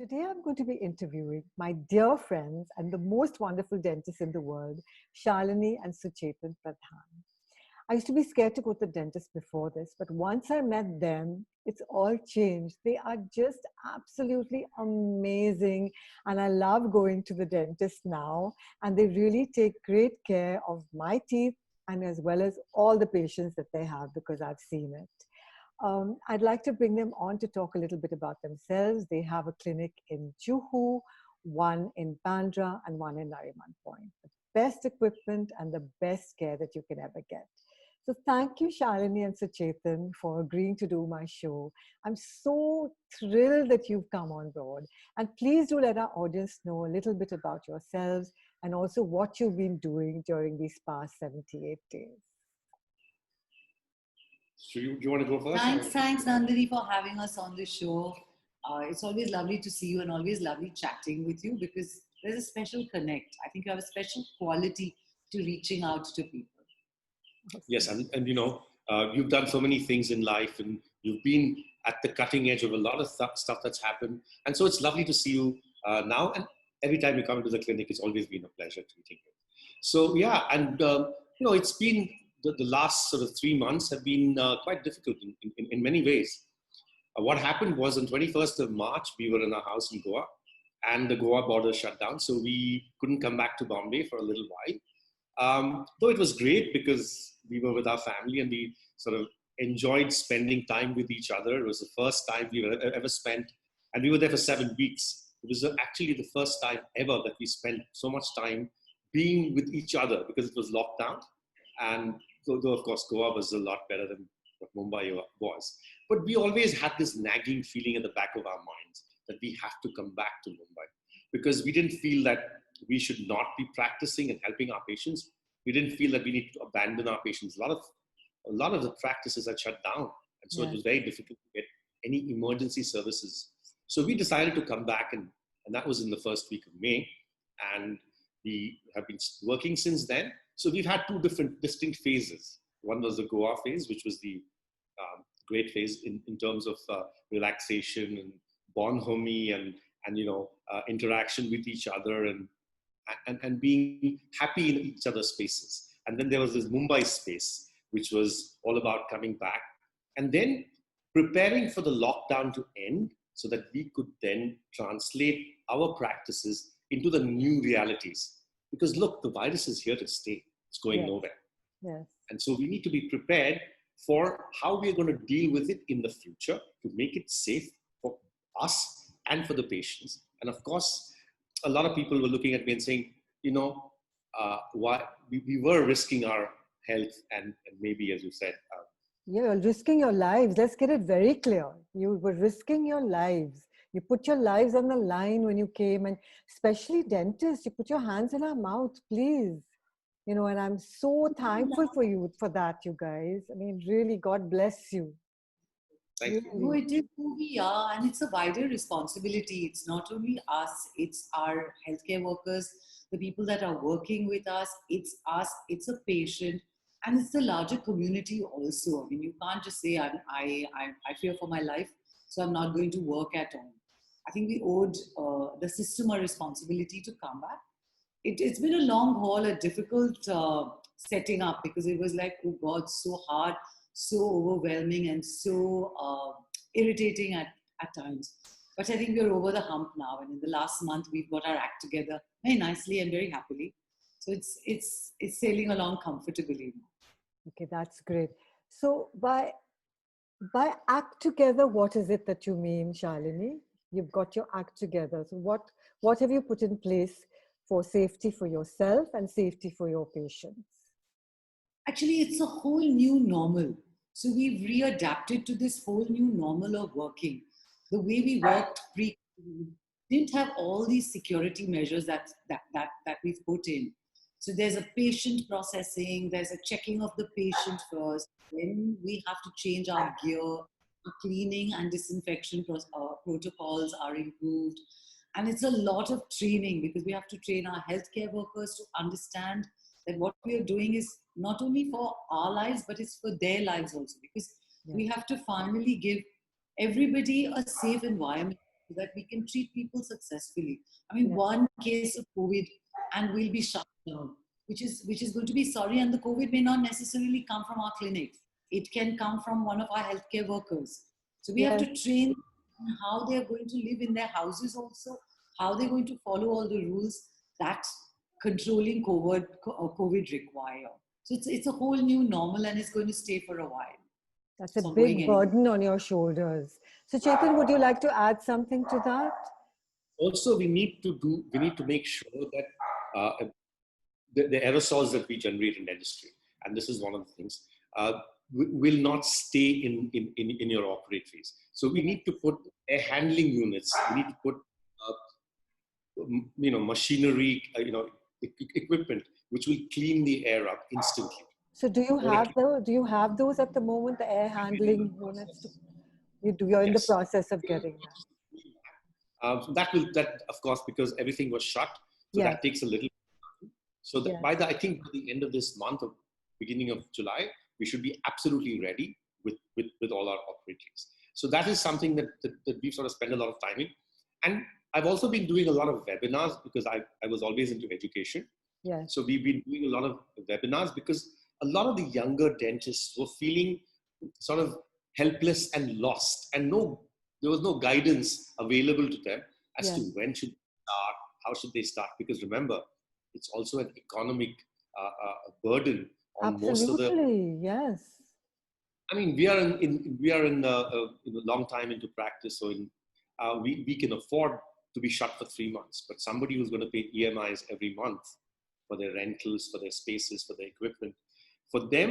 Today I'm going to be interviewing my dear friends and the most wonderful dentists in the world, Shalini and Suchetan Pradhan. I used to be scared to go to the dentist before this, but once I met them, it's all changed. They are just absolutely amazing, and I love going to the dentist now. And they really take great care of my teeth and as well as all the patients that they have because I've seen it. I'd like to bring them on to talk a little bit about themselves. They have a clinic in Juhu, one in Bandra, and one in Nariman Point. The best equipment and the best care that you can ever get. So thank you, Shalini and Suchetan, for agreeing to do my show. I'm so thrilled that you've come on board. And please do let our audience know a little bit about yourselves and also what you've been doing during these past 78 days. So you want to go first? Thanks, Nandini, for having us on the show. It's always lovely to see you and always lovely chatting with you because there's a special connect. I think you have a special quality to reaching out to people. Yes, and you've done so many things in life and you've been at the cutting edge of a lot of stuff that's happened. And so it's lovely to see you now. And every time you come to the clinic, it's always been a pleasure meeting you. So yeah, and it's been the last sort of 3 months have been quite difficult in many ways. What happened was on 21st of March, we were in our house in Goa and the Goa border shut down. So we couldn't come back to Bombay for a little while. Though it was great because we were with our family and we sort of enjoyed spending time with each other. It was the first time we ever spent, and we were there for 7 weeks. It was actually the first time ever that we spent so much time being with each other because it was lockdown. And though of course Goa was a lot better than what Mumbai was. But we always had this nagging feeling at the back of our minds that we have to come back to Mumbai because we didn't feel that we should not be practicing and helping our patients. We didn't feel that we need to abandon our patients. A lot of the practices had shut down. And so It was very difficult to get any emergency services. So we decided to come back and that was in the first week of May. And we have been working since then. So we've had two different distinct phases. One was the Goa phase, which was the great phase in terms of relaxation and bonhomie and interaction with each other and being happy in each other's spaces. And then there was this Mumbai space, which was all about coming back and then preparing for the lockdown to end so that we could then translate our practices into the new realities. Because look, the virus is here to stay. It's going nowhere. Yes. And so we need to be prepared for how we're going to deal with it in the future to make it safe for us and for the patients. And of course, a lot of people were looking at me and saying, why we were risking our health and maybe, as you said, you're risking your lives. Let's get it very clear. You were risking your lives. You put your lives on the line when you came, and especially dentists, you put your hands in our mouth, please. And I'm so thankful for you for that, you guys. I mean, really, God bless you. Thank you. No, it is who we are, and it's a wider responsibility. It's not only us, it's our healthcare workers, the people that are working with us, it's a patient, and it's the larger community also. I mean, you can't just say, I fear for my life, so I'm not going to work at all. I think we owed the system a responsibility to come back. It's been a long haul, a difficult setting up because it was like, oh God, so hard, so overwhelming and so irritating at times. But I think we're over the hump now. And in the last month, we've got our act together very nicely and very happily. So it's sailing along comfortably now. Okay, that's great. So by act together, what is it that you mean, Shalini? You've got your act together. So what have you put in place for safety for yourself and safety for your patients? Actually, it's a whole new normal. So we've readapted to this whole new normal of working. The way we worked pre-COVID didn't have all these security measures that we've put in. So there's a patient processing, there's a checking of the patient first, then we have to change our gear, our cleaning and disinfection protocols are improved. And it's a lot of training because we have to train our healthcare workers to understand that what we are doing is not only for our lives, but it's for their lives also. Because we have to finally give everybody a safe environment so that we can treat people successfully. I mean, Yeah. one case of COVID and we'll be shut down, which is going to be sorry. And the COVID may not necessarily come from our clinics. It can come from one of our healthcare workers. So we have Yes. to train on how they are going to live in their houses also, how they're going to follow all the rules that controlling COVID require. So it's a whole new normal and it's going to stay for a while. That's a It's not going big anywhere. burden on your shoulders. So, Chetan, would you like to add something to that? Also, we need to make sure that the aerosols that we generate in dentistry, and this is one of the things, will not stay in your operate phase. So we need to put air handling units. We need to put machinery, equipment which will clean the air up instantly. So, do you Or have at those? Do you have those at the moment? The air handling units? You're in the Yes. process of getting them. So that of course, because everything was shut, so Yes. that takes a little. So that Yes. I think by the end of this month or beginning of July, we should be absolutely ready with all our operators. So that is something that we've sort of spent a lot of time in. And I've also been doing a lot of webinars because I was always into education. Yes. So we've been doing a lot of webinars because a lot of the younger dentists were feeling sort of helpless and lost, and there was no guidance available to them as Yes. to when should they start, how should they start. Because remember, it's also an economic burden on most of the. Absolutely. Yes. I mean, we are in a long time into practice, so we can afford to be shut for 3 months. But somebody who's going to pay EMIs every month for their rentals, for their spaces, for their equipment, for them,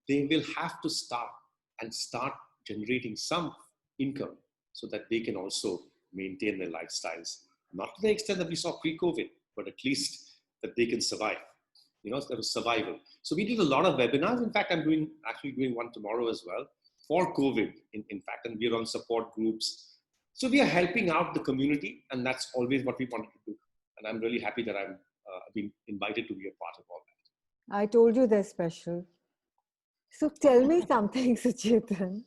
they will have to start generating some income so that they can also maintain their lifestyles. Not to the extent that we saw pre-COVID, but at least that they can survive. That was survival. So we did a lot of webinars. In fact, I'm actually doing one tomorrow as well for COVID, in fact, and we're on support groups. So we are helping out the community, and that's always what we wanted to do. And I'm really happy that I'm being invited to be a part of all that. I told you they're special. So tell me something, Suchetan.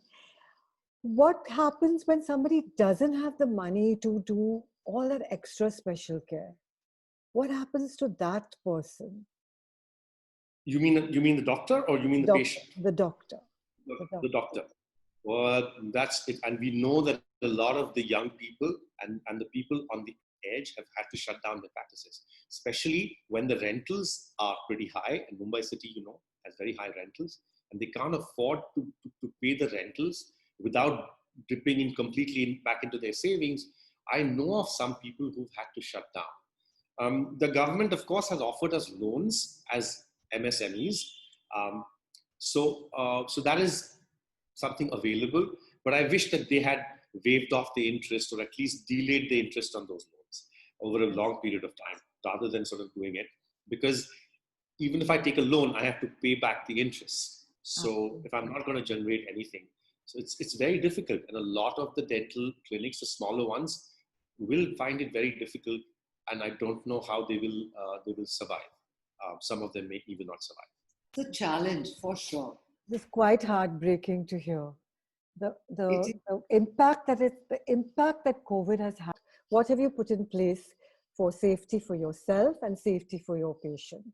What happens when somebody doesn't have the money to do all that extra special care? What happens to that person? You mean the doctor, or you mean the patient? The doctor. The doctor. Well, that's it. And we know that a lot of the young people and the people on the edge have had to shut down their practices, especially when the rentals are pretty high. And Mumbai City, has very high rentals, and they can't afford to pay the rentals without dipping in completely back into their savings. I know of some people who've had to shut down. The government, of course, has offered us loans as MSMEs. So that is something available, but I wish that they had waived off the interest, or at least delayed the interest on those loans over a long period of time, rather than sort of doing it. Because even if I take a loan, I have to pay back the interest. So if I'm not going to generate anything, so it's very difficult. And a lot of the dental clinics, the smaller ones, will find it very difficult, and I don't know how they will survive. Some of them may even not survive. It's a challenge for sure. It's quite heartbreaking to hear the impact that COVID has had. What have you put in place for safety for yourself and safety for your patients?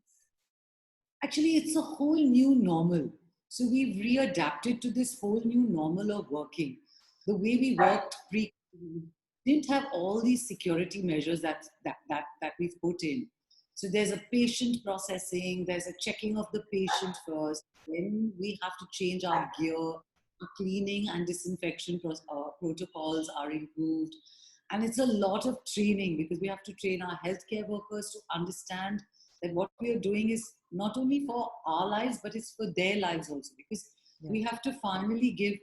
Actually, it's a whole new normal. So we've readapted to this whole new normal of working. The way we worked pre-COVID didn't have all these security measures that we've put in. So there's a patient processing, there's a checking of the patient first, then we have to change our gear, our cleaning and disinfection protocols are improved. And it's a lot of training, because we have to train our healthcare workers to understand that what we are doing is not only for our lives, but it's for their lives also, because we have to finally give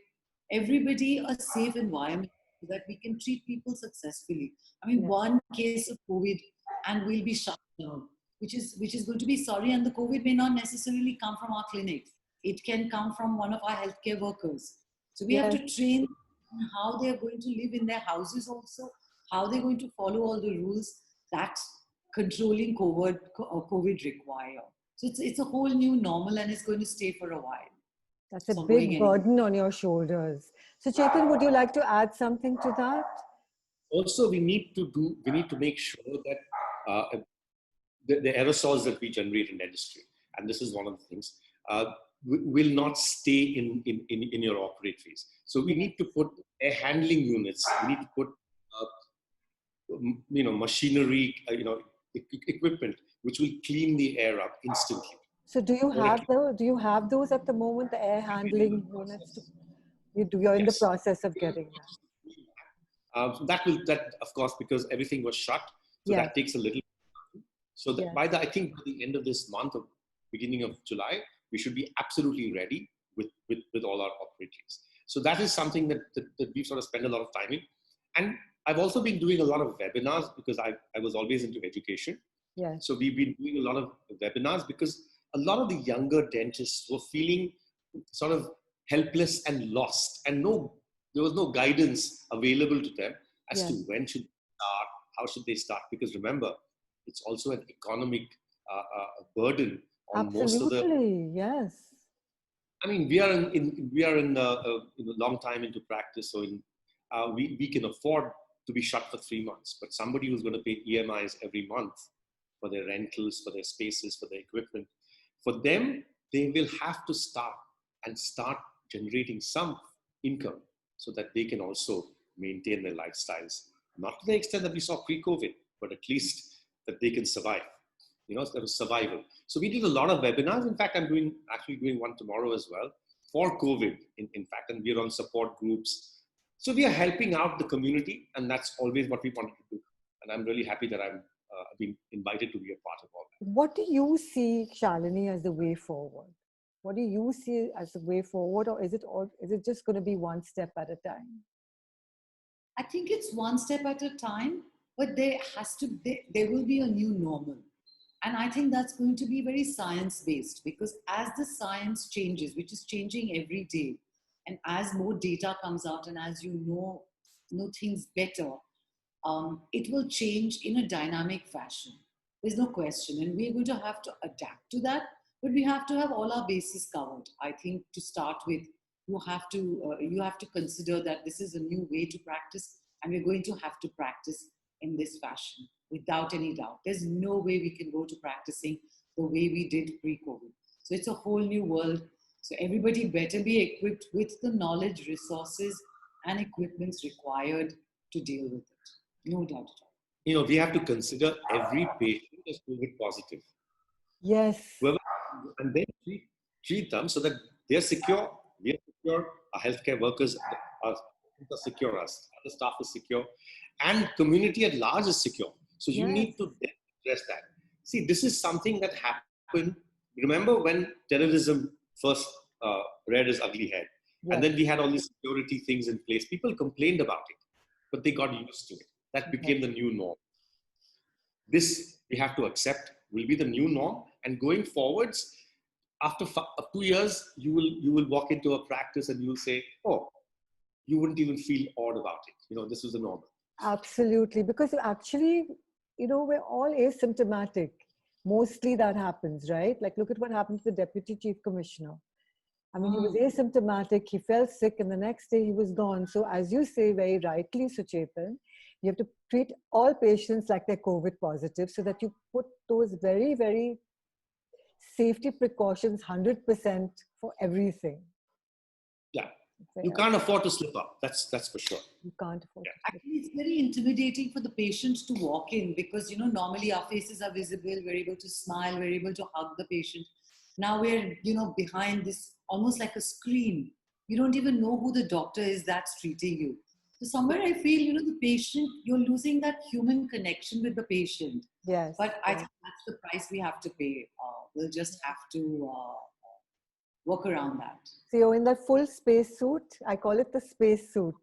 everybody a safe environment so that we can treat people successfully. I mean, one case of COVID and we'll be shut down, which is going to be sorry. And the COVID may not necessarily come from our clinics. It can come from one of our healthcare workers. So we have to train on how they're going to live in their houses also, how they're going to follow all the rules that controlling COVID require. So it's a whole new normal, and it's going to stay for a while. That's a big burden on your shoulders. So Chetan, would you like to add something to that? Also, we need to make sure that the aerosols that we generate in dentistry, and this is one of the things, will not stay in your operate phase. So we need to put air handling units. We need to put machinery, equipment which will clean the air up instantly. So do you have those at the moment, the air handling units? You're in the Yes. process of getting that. That of course, because everything was shut, so Yes. that takes a little. So that Yes. I think by the end of this month or beginning of July, we should be absolutely ready with all our operatories. So that is something that we've sort of spent a lot of time in. And I've also been doing a lot of webinars because I was always into education. Yes. So we've been doing a lot of webinars because a lot of the younger dentists were feeling sort of helpless and lost, and there was no guidance available to them as to when should they start, how should they start. Because remember, it's also an economic burden on most of the. Absolutely, yes. I mean, we are in a long time into practice, so we can afford to be shut for 3 months. But somebody who's going to pay EMIs every month for their rentals, for their spaces, for their equipment, for them, they will have to start generating some income so that they can also maintain their lifestyles. Not to the extent that we saw pre-COVID, but at least that they can survive. There was survival. So we did a lot of webinars. In fact, I'm actually doing one tomorrow as well for COVID, in fact, and we're on support groups. So we are helping out the community, and that's always what we wanted to do. And I'm really happy that I've been invited to be a part of all that. What do you see, Shalini, as the way forward? What do you see as the way forward, or is it just going to be one step at a time? I think it's one step at a time, but there will be a new normal. And I think that's going to be very science-based, because as the science changes, which is changing every day, and as more data comes out and as you know things better, it will change in a dynamic fashion. There's no question. And we're going to have to adapt to that, but we have to have all our bases covered. I think to start with, you have to consider that this is a new way to practice, and we're going to have to practice in this fashion without any doubt. There's no way we can go to practicing the way we did pre-COVID. So it's a whole new world. So everybody better be equipped with the knowledge, resources, and equipments required to deal with it. No doubt at all. We have to consider every patient as COVID positive. Yes. And then treat them so that they're secure, we are secure, our healthcare workers are secure, us, the staff is secure, and community at large is secure. So you need to address that. See, this is something that happened. Remember when terrorism first reared its ugly head? Yes. And then we had all these security things in place. People complained about it, but they got used to it. That became the new norm. This we have to accept will be the new norm. And going forwards, after 2 years, you will walk into a practice and you will say, oh, you wouldn't even feel odd about it. This is the normal. Absolutely. Because actually, we're all asymptomatic. Mostly that happens, right? Like, look at what happened to the Deputy Chief Commissioner. I mean, he was asymptomatic, he felt sick, and the next day he was gone. So as you say very rightly, Suchetan, you have to treat all patients like they're COVID positive, so that you put those very, very safety precautions 100% for everything. Yeah. You can't afford to slip up. That's for sure. You can't afford to. Actually, it's very intimidating for the patient to walk in, because normally our faces are visible, we're able to smile, we're able to hug the patient. Now we're behind this almost like a screen. You don't even know who the doctor is that's treating you. So somewhere I feel the patient, you're losing that human connection with the patient. Yes. But I think that's the price we have to pay. We'll just have to work around that. So you're in that full space suit. I call it the space suit.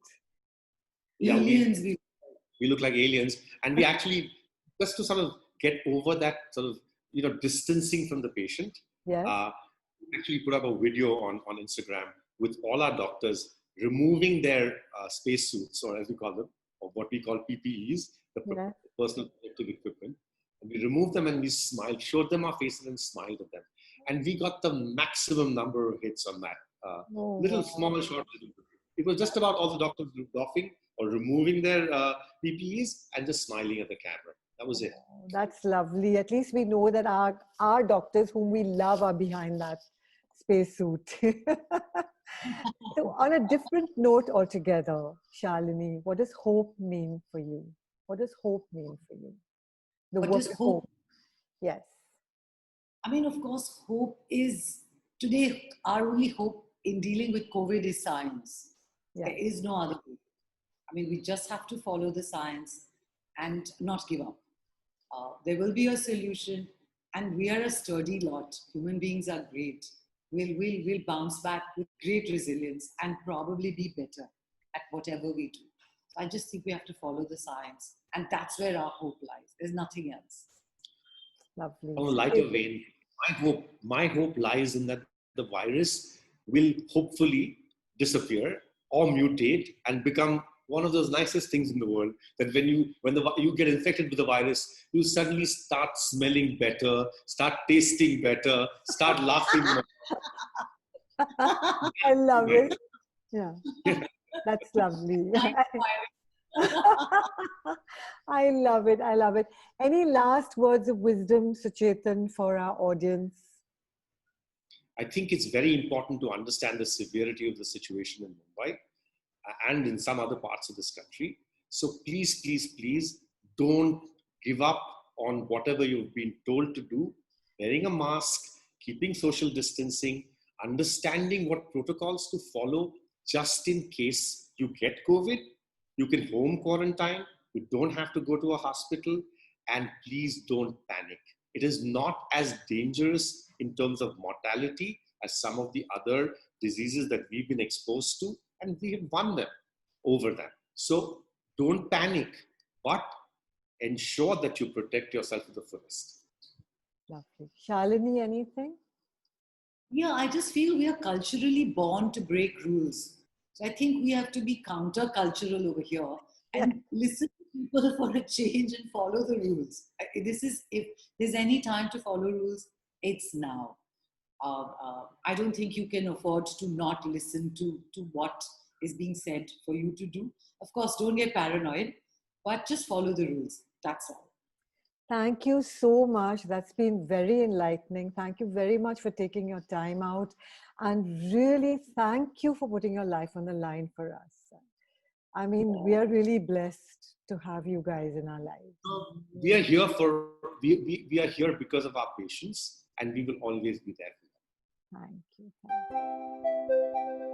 Yeah, aliens. We look like aliens. And we actually, just to sort of get over that sort of, distancing from the patient, we actually put up a video on Instagram with all our doctors removing their space suits, or as we call them, or what we call PPEs, the personal protective equipment. And we removed them and we smiled, showed them our faces and smiled at them. And we got the maximum number of hits on that. Small short video. It was just about all the doctors doffing or removing their PPEs and just smiling at the camera. That was it. Oh, that's lovely. At least we know that our doctors, whom we love, are behind that spacesuit. So, on a different note altogether, Shalini, what does hope mean for you? What does hope mean for you? The What word does hope? Yes. I mean, of course, hope is today our only hope in dealing with COVID is science. Yeah. There is no other hope. I mean, we just have to follow the science and not give up. There will be a solution, and we are a sturdy lot. Human beings are great. We'll bounce back with great resilience and probably be better at whatever we do. So I just think we have to follow the science, and that's where our hope lies. There's nothing else. Lovely. On a lighter vein, my hope lies in that the virus will hopefully disappear or mutate and become one of those nicest things in the world. That when you get infected with the virus, you suddenly start smelling better, start tasting better, start laughing more. I love it. Yeah, that's lovely. I love it. I love it. Any last words of wisdom, Suchetan, for our audience? I think it's very important to understand the severity of the situation in Mumbai and in some other parts of this country. So please, please, please don't give up on whatever you've been told to do. Wearing a mask, keeping social distancing, understanding what protocols to follow just in case you get COVID. You can home quarantine. You don't have to go to a hospital. And please don't panic. It is not as dangerous in terms of mortality as some of the other diseases that we've been exposed to, and we have won them over them. So don't panic, but ensure that you protect yourself to the fullest. Lovely. Shalini, anything? Yeah, I just feel we are culturally born to break rules. So I think we have to be counter-cultural over here and listen to people for a change and follow the rules. This is, if there's any time to follow rules, it's now. I don't think you can afford to not listen to what is being said for you to do. Of course, don't get paranoid, but just follow the rules. That's all. Thank you so much. That's been very enlightening. Thank you very much for taking your time out. And really, thank you for putting your life on the line for us. I mean, we are really blessed to have you guys in our lives. We are here we are here because of our patients, and we will always be there for them. Thank you. Thank you.